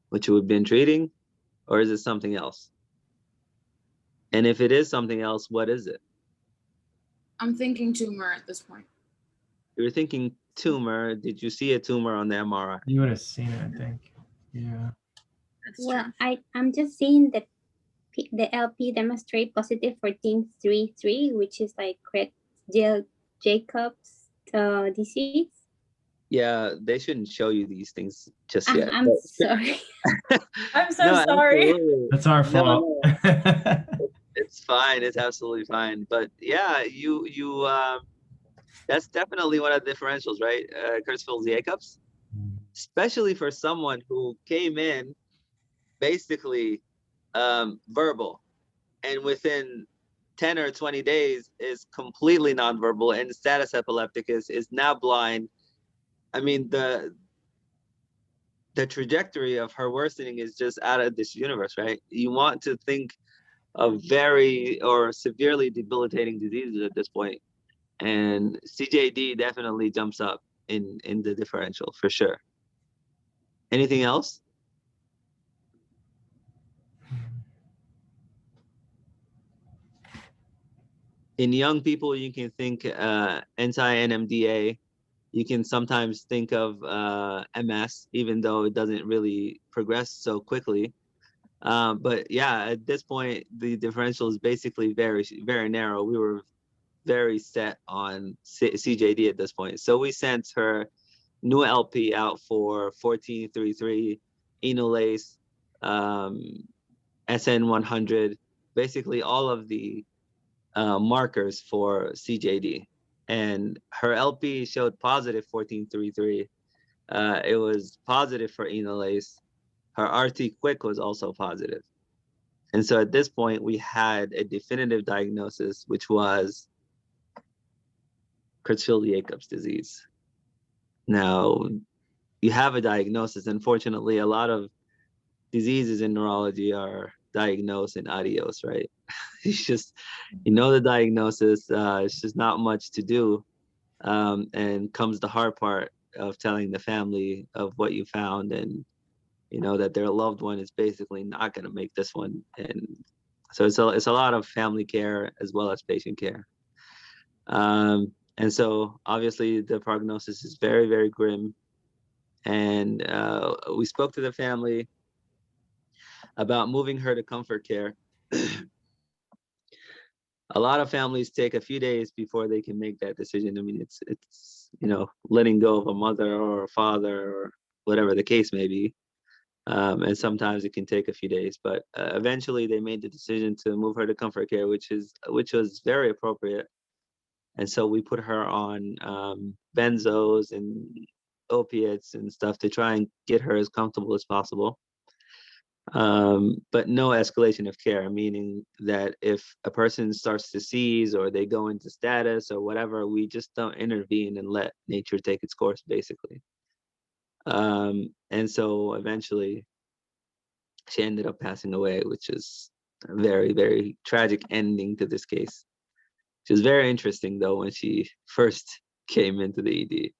which we've been treating, or is it something else? And if it is something else, what is it? I'm thinking tumor at this point. You were thinking tumor. Did you see a tumor on the MRI? You would have seen it, I think. Yeah. That's Well, true. I'm just seeing that the LP demonstrate positive for team 3, which is like Creutzfeldt-Jacob's disease. Yeah, they shouldn't show you these things just yet. I'm but- sorry. I'm so No, sorry. absolutely. That's our No, fault. no, it's fine. It's absolutely fine. But yeah, that's definitely one of the differentials, right? Creutzfeldt-Jacobs, especially for someone who came in basically verbal, and within 10 or 20 days is completely nonverbal and status epilepticus, is now blind. I mean, the trajectory of her worsening is just out of this universe, right? You want to think of very or severely debilitating diseases at this point, and CJD definitely jumps up in the differential for sure. Anything else? In young people, you can think anti-NMDA. You can sometimes think of MS, even though it doesn't really progress so quickly. But yeah, at this point, the differential is basically very, very narrow. We were very set on CJD at this point. So we sent her new LP out for 1433, enolase, SN100, basically all of the markers for CJD. And her LP showed positive 1433. It was positive for enolase. Her RT quick was also positive. And so at this point, we had a definitive diagnosis, which was Creutzfeldt-Jacob's disease. Now, you have a diagnosis. Unfortunately, a lot of diseases in neurology are diagnosed and adios, right? It's just, you know the diagnosis, it's just not much to do. And comes the hard part of telling the family of what you found, and you know that their loved one is basically not going to make this one. And so it's a lot of family care as well as patient care. And so obviously the prognosis is very, very grim. And we spoke to the family about moving her to comfort care. A lot of families take a few days before they can make that decision. I mean, it's you know, letting go of a mother or a father or whatever the case may be. And sometimes it can take a few days, but eventually they made the decision to move her to comfort care, which was very appropriate. And so we put her on benzos and opiates and stuff to try and get her as comfortable as possible. But no escalation of care, meaning that if a person starts to seize or they go into status or whatever, we just don't intervene and let nature take its course, basically. And so eventually she ended up passing away, which is a very, very tragic ending to this case. She was very interesting, though, when she first came into the ED.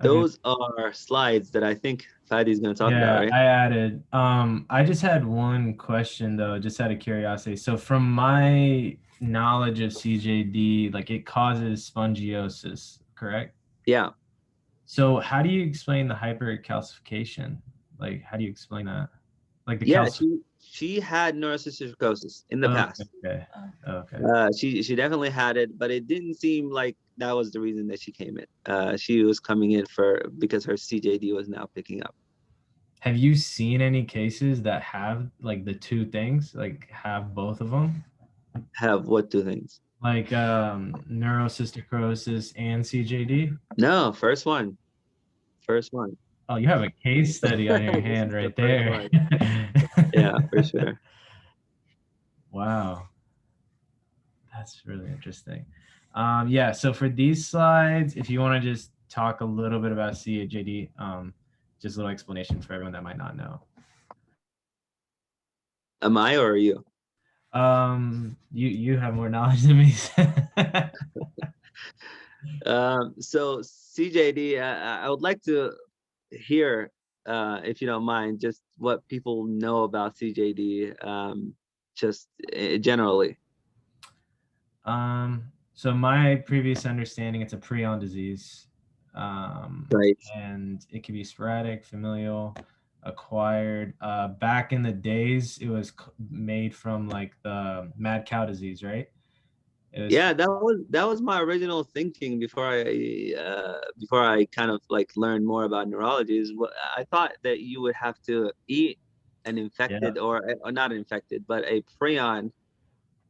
Those are slides that I think Fadi's going to talk about, right? I added. I just had one question though, just out of curiosity. So from my knowledge of CJD, like it causes spongiosis, correct? Yeah. So how do you explain the hypercalcification? Like, how do you explain that? Like the Yeah, she had neurocystic psychosis in the past. Okay. Okay. She definitely had it, but it didn't seem like that was the reason that she came in. She was coming in because her CJD was now picking up. Have you seen any cases that have like the two things, like have both of them? Have what two things? Like neurocystic necrosis and CJD? No, first one. Oh, you have a case study on your hand right there. Yeah, for sure. Wow. That's really interesting. Yeah, so for these slides, if you want to just talk a little bit about CJD, just a little explanation for everyone that might not know. Am I or are you? You have more knowledge than me. So CJD, I would like to hear, if you don't mind, just what people know about CJD, just generally. So my previous understanding, it's a prion disease. Right. And it can be sporadic, familial, acquired. Back in the days, it was made from like the mad cow disease, right? It was, Yeah, that was my original thinking before I kind of like learned more about neurology. Is what I thought, that you would have to eat an infected or not infected, but a prion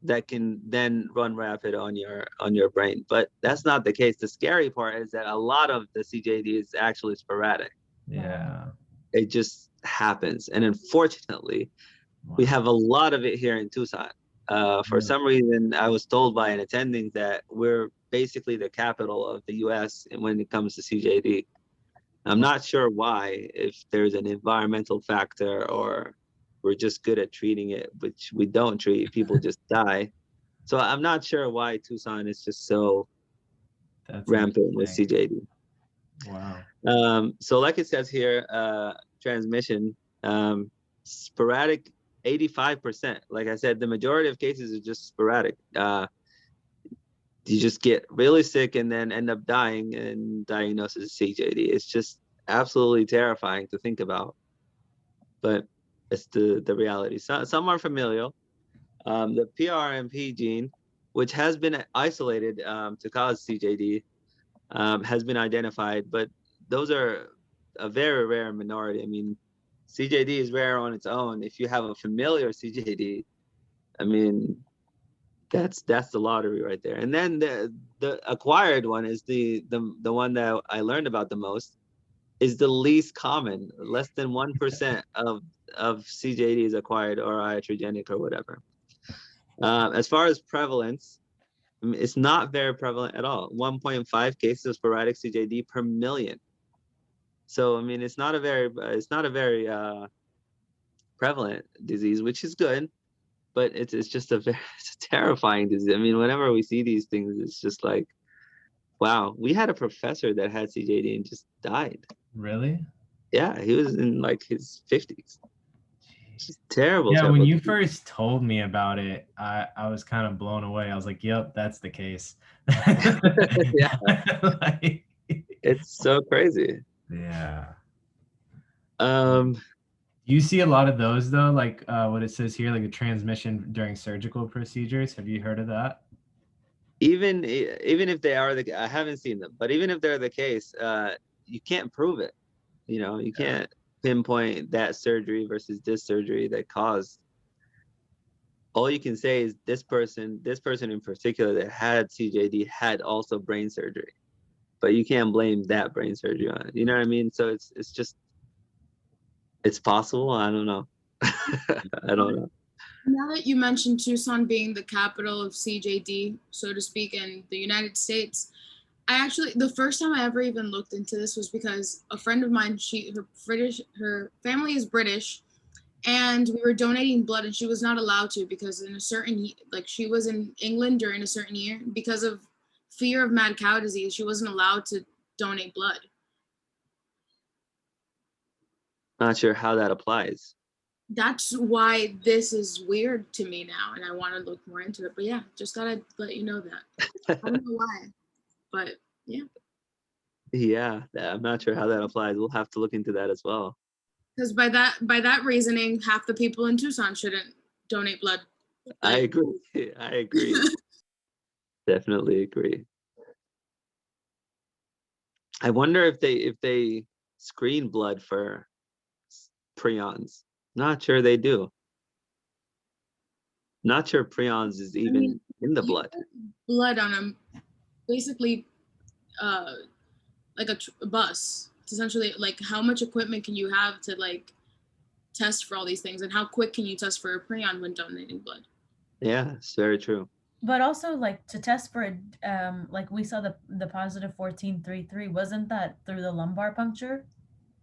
that can then run rapid on your brain. But that's not the case. The scary part is that a lot of the CJD is actually sporadic. yeah. It just happens, and unfortunately, we Wow. have a lot of it here in Tucson. For Really? some reason, I was told by an attending that we're basically the capital of the U.S. when it comes to CJD. I'm not sure why, if there's an environmental factor or we're just good at treating it, which we don't treat. People just die. So I'm not sure why Tucson is just so That's rampant with interesting. CJD. Wow. So like it says here, transmission, sporadic 85%. Like I said, the majority of cases are just sporadic. You just get really sick and then end up dying and diagnosed as CJD. It's just absolutely terrifying to think about, but it's the reality. Some are familial. The PRMP gene, which has been isolated to cause CJD, has been identified, but those are a very rare minority. I mean, CJD is rare on its own. If you have a familiar CJD, I mean, that's the lottery right there. And then the acquired one is the one that I learned about the most, is the least common. Less than 1% of CJD is acquired or iatrogenic or whatever. As far as prevalence, I mean, it's not very prevalent at all. 1.5 cases of sporadic CJD per million. So I mean, it's not a very prevalent disease, which is good, but it's just it's a terrifying disease. I mean, whenever we see these things, it's just like, wow. We had a professor that had CJD and just died. Really? Yeah, he was in like his 50s. It's just terrible. Yeah, terrible when you disease. first told me about it, I was kind of blown away. I was like, yep, that's the case. Yeah, Like, it's so crazy. yeah. Um, You see a lot of those though, like what it says here, like a transmission during surgical procedures. Have you heard of that? even if they are I haven't seen them, but even if they're the case, you can't prove it. You can't pinpoint that surgery versus this surgery that caused. All you can say is this person in particular that had CJD had also brain surgery, but you can't blame that brain surgery on it. You know what I mean? So it's just, it's possible. I don't know. I don't know. Now that you mentioned Tucson being the capital of CJD, so to speak, in the United States, the first time I ever even looked into this was because a friend of mine, her family is British, and we were donating blood, and she was not allowed to because she was in England during a certain year, because of fear of mad cow disease, she wasn't allowed to donate blood. Not sure how that applies. That's why this is weird to me now, and I want to look more into it. But yeah, just thought I'd let you know that. I don't know why, but yeah. Yeah, I'm not sure how that applies. We'll have to look into that as well. Because by that reasoning, half the people in Tucson shouldn't donate blood. I agree. I agree. Definitely agree. I wonder if they screen blood for prions. Not sure they do. Not sure prions is even in the blood. Blood on them, basically, like a bus. It's essentially like, how much equipment can you have to like test for all these things, and how quick can you test for a prion when donating blood? Yeah, it's very true. But also, like, to test for it, like we saw the positive 1433, wasn't that through the lumbar puncture?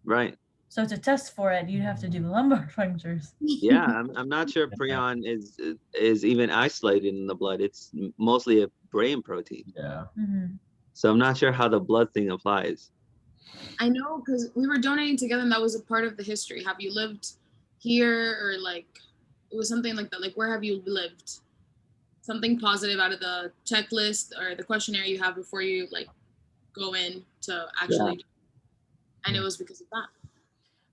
Right. So to test for it, you'd have to do lumbar punctures. Yeah, I'm not sure prion is even isolated in the blood. It's mostly a brain protein. Yeah. Mm-hmm. So I'm not sure how the blood thing applies. I know, because we were donating together, and that was a part of the history. Have you lived here, or like it was something like that? Like, where have you lived? something positive out of the checklist or the questionnaire you have before you like go in to actually, and it was because of that.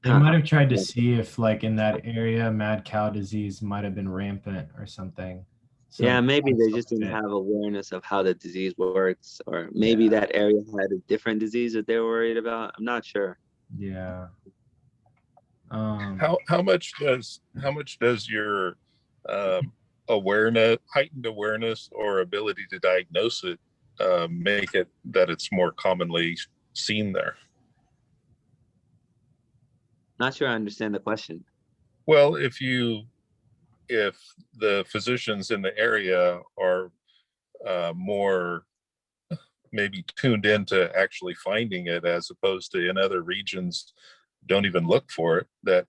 They might have tried to see if, like, in that area, mad cow disease might have been rampant or something. So Yeah, maybe they that's just didn't it. have awareness of how the disease works, or maybe that area had a different disease that they were worried about. I'm not sure. Yeah. How much does your heightened awareness or ability to diagnose it make it that it's more commonly seen there? Not sure I understand the question. Well, if the physicians in the area are more maybe tuned into actually finding it, as opposed to in other regions don't even look for it, that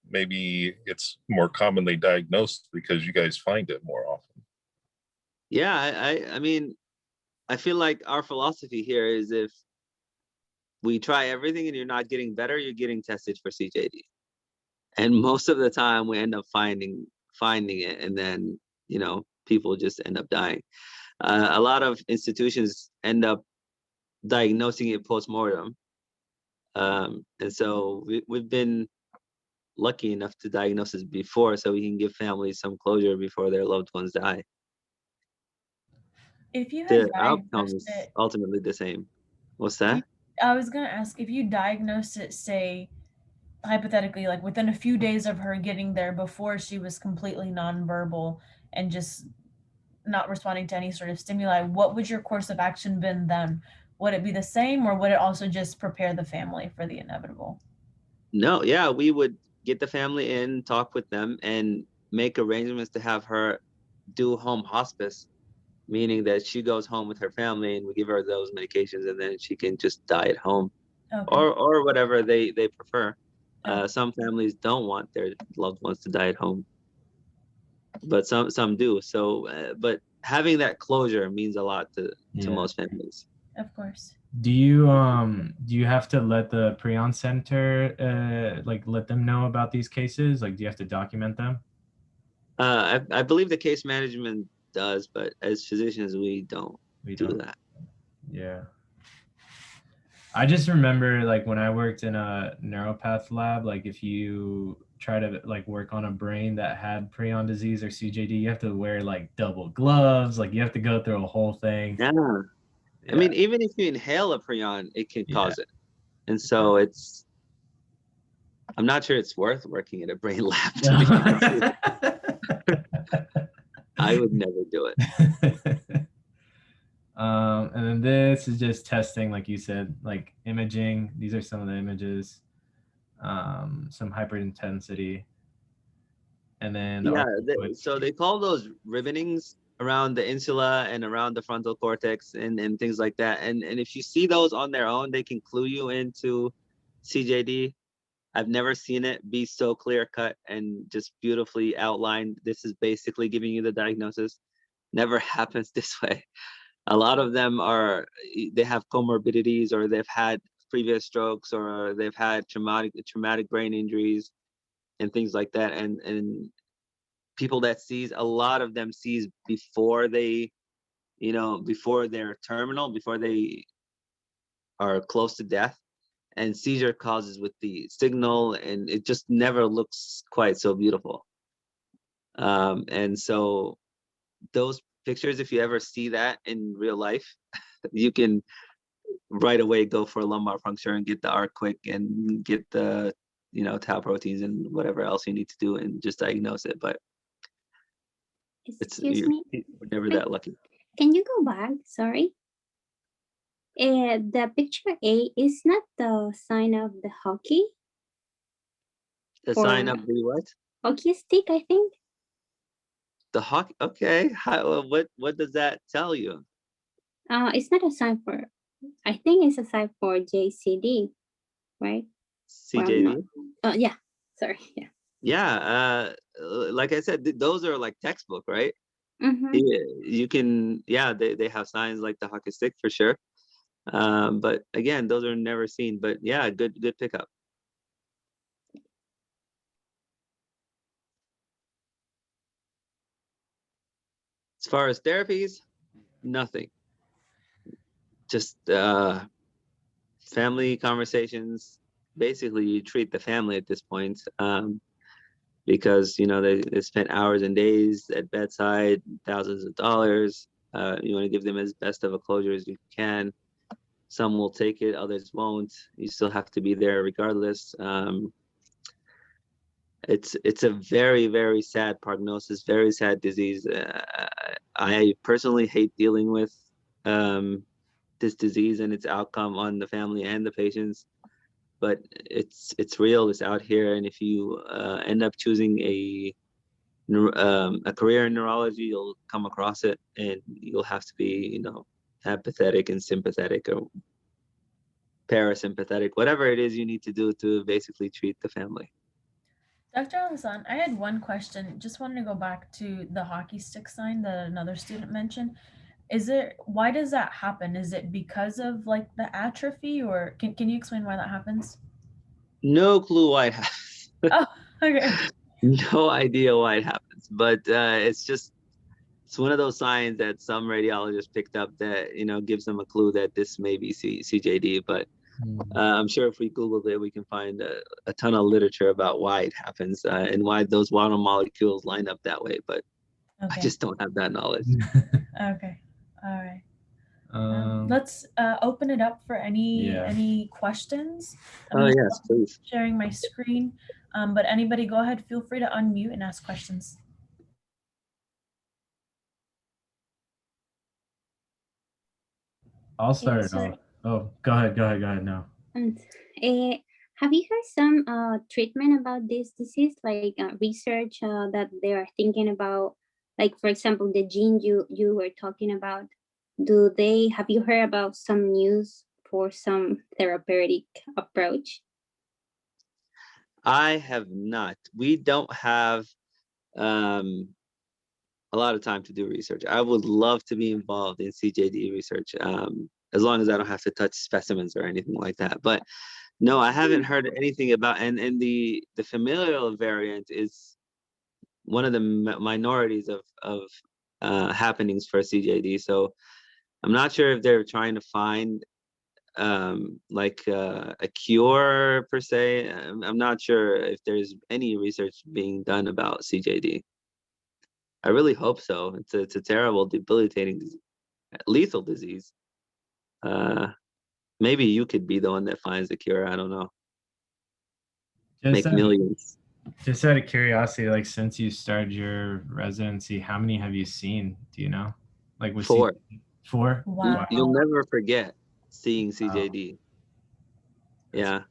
maybe it's more commonly diagnosed because you guys find it more often. Yeah, I mean, I feel like our philosophy here is if we try everything and you're not getting better, you're getting tested for CJD. And most of the time we end up finding it, and then, you know, people just end up dying. A lot of institutions end up diagnosing it post-mortem. And so we've been lucky enough to diagnose it before, so we can give families some closure before their loved ones die. If you had The outcome diagnosed is it, ultimately the same. What's that? I was gonna ask if you diagnosed it, say hypothetically, like within a few days of her getting there, before she was completely nonverbal and just not responding to any sort of stimuli, what would your course of action been then? Would it be the same, or would it also just prepare the family for the inevitable? No, yeah, we would get the family in, talk with them, and make arrangements to have her do home hospice, meaning that she goes home with her family and we give her those medications, and then she can just die at home. Okay. Or whatever they prefer. Okay. Some families don't want their loved ones to die at home, but some do. So, but having that closure means a lot to most families. Of course. Do you have to let the Prion Center like let them know about these cases? Like, do you have to document them? I believe the case management does, but as physicians, we don't do that. Yeah. I just remember, like, when I worked in a neuropath lab, like if you try to like work on a brain that had prion disease or CJD, you have to wear like double gloves, like you have to go through a whole thing. Yeah. I mean, even if you inhale a prion, it can cause it. And so I'm not sure it's worth working at a brain lab, to be honest with you. I would never do it. And then this is just testing, like you said, like imaging. These are some of the images, some hyperintensity. And then so they call those ribbonings around the insula and around the frontal cortex and things like that. And if you see those on their own, they can clue you into CJD. I've never seen it be so clear cut and just beautifully outlined. This is basically giving you the diagnosis. Never happens this way. A lot of them they have comorbidities, or they've had previous strokes, or they've had traumatic brain injuries and things like that. And people that sees, a lot of them sees before they, before they're terminal, before they are close to death. And seizure causes with the signal, and it just never looks quite so beautiful. And so those pictures, if you ever see that in real life, you can right away go for a lumbar puncture and get the arc quick and get the, tau proteins and whatever else you need to do and just diagnose it. But Excuse me. We're never that lucky. Can you go back? Sorry. The picture A is not the sign of the hockey. The sign of the what? Hockey stick, I think. The hockey. Okay. What does that tell you? It's not a sign for. I think it's a sign for JCD, right? CJD. Yeah. Sorry. Yeah. Yeah. Like I said, those are like textbook, right? Mm-hmm. You can. Yeah. They have signs like the hockey stick for sure. But again, those are never seen. But yeah, good pickup. As far as therapies, nothing. Just family conversations. Basically, you treat the family at this point, because they spent hours and days at bedside, thousands of dollars. You want to give them as best of a closure as you can. Some will take it, others won't. You still have to be there regardless. It's a very, very sad prognosis, very sad disease. I personally hate dealing with this disease and its outcome on the family and the patients, but it's real. It's out here, and if you end up choosing a career in neurology, you'll come across it, and you'll have to be, empathetic and sympathetic, or parasympathetic, whatever it is you need to do to basically treat the family. Dr. Elhassan, I had one question. Just wanted to go back to the hockey stick sign that another student mentioned. Why does that happen? Is it because of like the atrophy, or can you explain why that happens? No clue why it happens. Oh, okay. No idea why it happens, but it's one of those signs that some radiologists picked up that gives them a clue that this may be CJD. But I'm sure if we Googled it, we can find a ton of literature about why it happens and why those water molecules line up that way. But I just don't have that knowledge. Okay, all right. Let's open it up for any questions. Yes, please. Sharing my screen, but anybody go ahead. Feel free to unmute and ask questions. I'll start it off. Oh, go ahead now. Have you heard some treatment about this disease, like research that they are thinking about, like for example, the gene you were talking about? Have you heard about some news for some therapeutic approach? I have not. We don't have a lot of time to do research. I would love to be involved in CJD research, as long as I don't have to touch specimens or anything like that. But no, I haven't heard anything about, and the familial variant is one of the minorities of happenings for CJD. So I'm not sure if they're trying to find like a cure per se. I'm not sure if there's any research being done about CJD. I really hope so. It's a terrible, debilitating, lethal disease. Maybe you could be the one that finds the cure. I don't know. Make millions. Just out of curiosity, like since you started your residency, how many have you seen? Do you know? Like with 4. 4? Wow. You'll never forget seeing CJD. Yeah.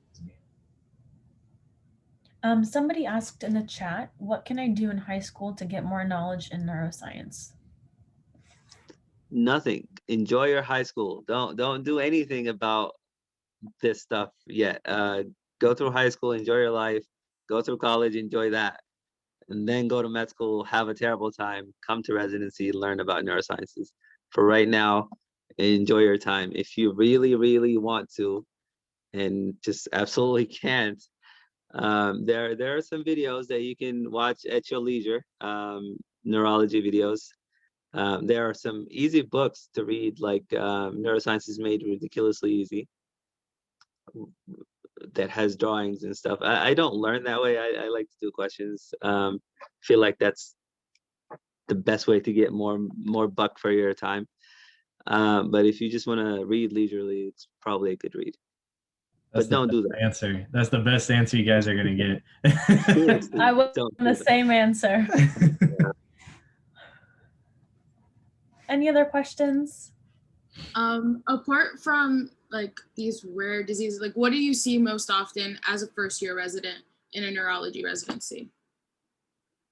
Somebody asked in the chat, what can I do in high school to get more knowledge in neuroscience? Nothing. Enjoy your high school. Don't do anything about this stuff yet. Go through high school, enjoy your life. Go through college, enjoy that. And then go to med school, have a terrible time, come to residency, learn about neurosciences. For right now, enjoy your time. If you really, really want to, and just absolutely can't, there are some videos that you can watch at your leisure, neurology videos. There are some easy books to read, like Neuroscience is Made Ridiculously Easy, that has drawings and stuff. I don't learn that way. I like to do questions. Feel like that's the best way to get more buck for your time. But if you just want to read leisurely, it's probably a good read. But don't do that. Answer. That's the best answer you guys are gonna get. I was the same answer. Any other questions? Apart from like these rare diseases, like what do you see most often as a first-year resident in a neurology residency?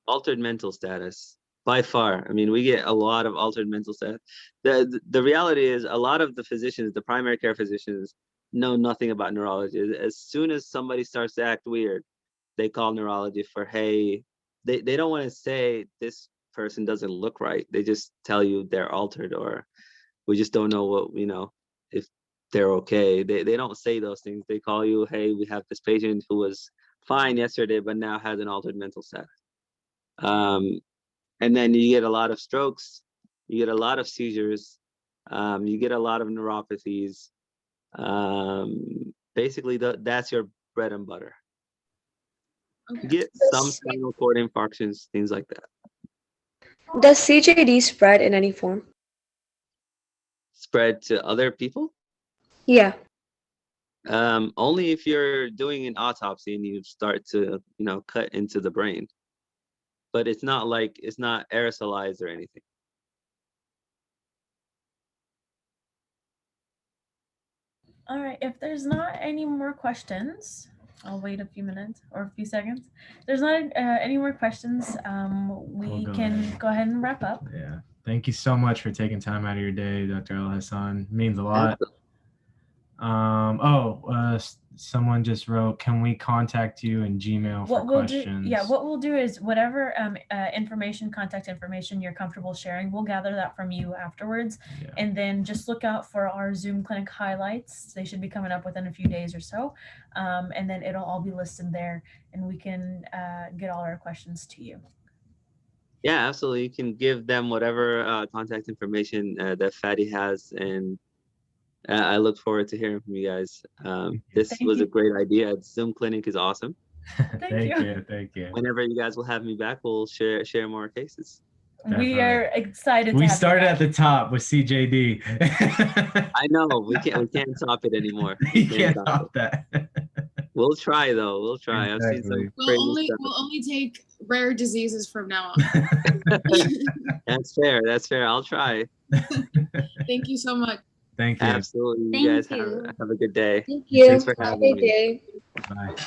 Altered mental status, by far. I mean, we get a lot of altered mental status. The reality is, a lot of the physicians, the primary care physicians, know nothing about neurology. As soon as somebody starts to act weird, they call neurology for, hey, they don't want to say this person doesn't look right. They just tell you they're altered, or we just don't know what, if they're okay. They don't say those things. They call you, hey, we have this patient who was fine yesterday, but now has an altered mental status. And then you get a lot of strokes. You get a lot of seizures. You get a lot of neuropathies. Basically, that's your bread and butter. You get some spinal cord infarctions, things like that. Does CJD spread in any form? Spread to other people? Yeah. Only if you're doing an autopsy and you start to, cut into the brain. But it's not aerosolized or anything. All right, if there's not any more questions, I'll wait a few minutes or a few seconds. If there's not any more questions, we can go ahead and wrap up. Yeah. Thank you so much for taking time out of your day, Dr. Elhassan. Means a lot. Someone just wrote, can we contact you in Gmail for questions? What we'll do is whatever contact information you're comfortable sharing, we'll gather that from you afterwards. Yeah. And then just look out for our Zoom clinic highlights. They should be coming up within a few days or so. And then it'll all be listed there and we can get all our questions to you. Yeah, absolutely. You can give them whatever contact information that Fadi has, and I look forward to hearing from you guys. This was a great idea. Zoom clinic is awesome. Thank you. Whenever you guys will have me back, we'll share more cases. Definitely. We are excited. We started at the top with CJD. I know we can't top it anymore. We can't top that. We'll try though. We'll try. Exactly. I've seen some. We'll only take rare diseases from now on. That's fair. I'll try. Thank you so much. Thank you. Absolutely. You guys have a good day. Thank you. Thanks for having me. Have a good day. Bye.